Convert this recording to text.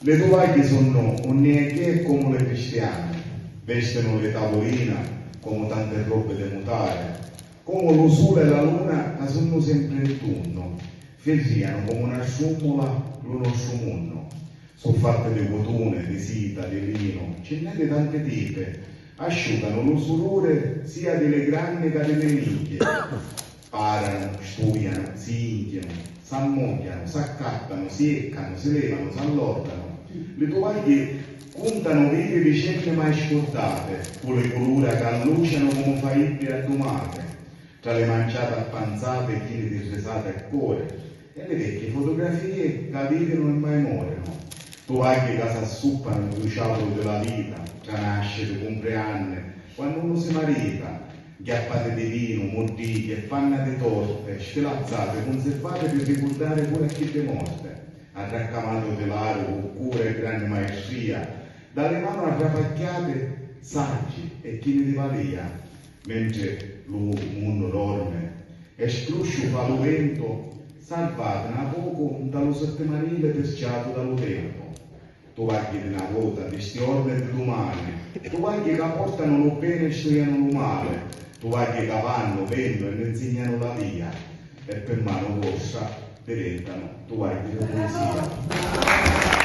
Le tovaglie sono un neanche come le cristiane, vestono le tavoline come tante robe da mutare, come lo sole e la luna che sono sempre in turno, ferriano come una sciumola lo nostro mondo. Sono fatte di cotone, di seta, di lino, ce n'è di tante tipe, asciugano lo sudore sia delle grandi che delle nicchie. Parano, studiano, si inchiano, si ammogliano, si accattano, si eccano, si levano, si allortano. Le tovaglie contano vere vicende mai scordate, con le colore che alluciano come faibili addomate, tra le manciate appanzate e chili di risate al cuore, e le vecchie fotografie che vivono e mai muoiono. Tovaglie che si assuppano il bruciato della vita, tra nascite, compleanni, quando uno si marita, ghiappate di vino, mordite, panna di torte, sfelazzate, conservate per ricordare pure a chi è morte, arraccamato di l'aria con cura e grande maestria, dalle mani aggrapacchiate saggi e chini di valia, mentre lo mondo dorme e scruscio fa lo vento, salvate a poco dallo settimanile pesciato dallo tempo. Tovaglie di una volta, di sti ordini di domani, tovaglie che portano lo bene e studiano lo male, tovaglie che vanno, vengono e ne insegnano la via, e per mano vostra diventano tovaglie di poesia.